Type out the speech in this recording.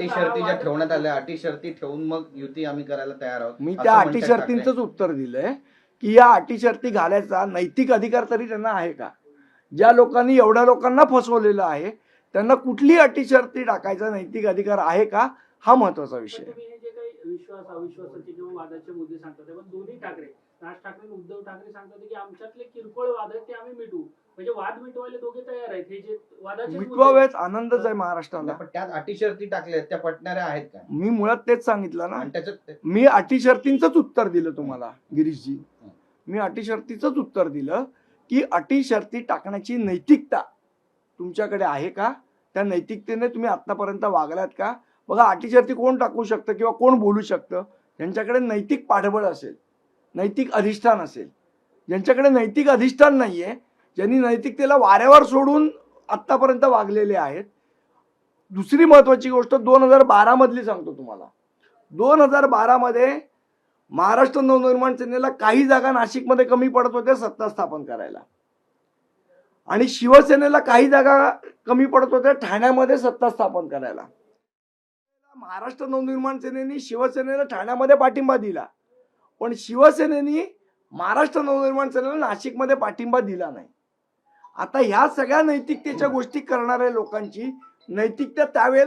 अटी शर्ती ज्या ठेवण्यात आल्या, अटी शर्ती ठेवून मग युती आम्ही करायला तयार आहोत. मी असं त्या म्हणतात अटी शर्तींचंच ठाकरे. उत्तर दिलंय की या अटी शर्ती घालायचा नैतिक अधिकार तरी त्यांना आहे का? ज्या लोकांनी एवढ्या लोकांना फसवलेलं आहे त्यांना कुठली अटी शर्ती टाकायचा नैतिक अधिकार आहे का, हा महत्वाचा विषय आहे. तुम्ही हे जे काही विश्वास अविश्वासाचे किंवा वादाचे मुद्दे सांगतात पण दोन्ही ठाकरे, राज ठाकरे आणि उद्धव ठाकरे सांगतात की आमच्यातले किरकोळ वाद आहेत ते आम्ही मिटवू, म्हणजे वाद मिटवायला दोघे तयार आहेत. हे जे वादाचे मिटवावेत, आनंदच आहे महाराष्ट्राला. पण त्यात अटी शर्ती टाकल्या त्या पटणाऱ्या आहेत का? मी मुळात तेच सांगितलं ना, आणि त्याच्यात मी अटी शर्तींचंच उत्तर दिलं तुम्हाला गिरीशजी. मी अटी शर्तीचंच उत्तर दिलं की अटी शर्ती टाकण्याची नैतिकता तुमच्याकडे आहे का? त्या नैतिकतेने तुम्ही आतापर्यंत वागलात का? बघा, अटी शर्ती कोण टाकू शकतं किंवा कोण बोलू शकतं? ज्यांच्याकडे नैतिक पाठबळ असेल, नैतिक अधिष्ठान असेल. ज्यांच्याकडे नैतिक अधिष्ठान नाहीये, ज्यांनी नैतिकतेला वाऱ्यावर सोडून आतापर्यंत वागलेले आहेत. दुसरी महत्वाची गोष्ट 2012 मधली सांगतो तुम्हाला. 2012 मध्ये महाराष्ट्र नवनिर्माण सेनेला काही जागा नाशिकमध्ये कमी पडत होत्या सत्ता स्थापन करायला, आणि शिवसेनेला काही जागा कमी पडत होत्या ठाण्यामध्ये सत्ता स्थापन करायला. महाराष्ट्र नवनिर्माण सेनेने शिवसेनेला ठाण्यामध्ये पाठिंबा दिला, पण शिवसेनेने महाराष्ट्र नवनिर्माण सेनेला नाशिकमध्ये पाठिंबा दिला नाही. आता ह्या सगळ्या नैतिकतेच्या गोष्टी करणाऱ्या लोकांची नैतिकता त्यावेळेला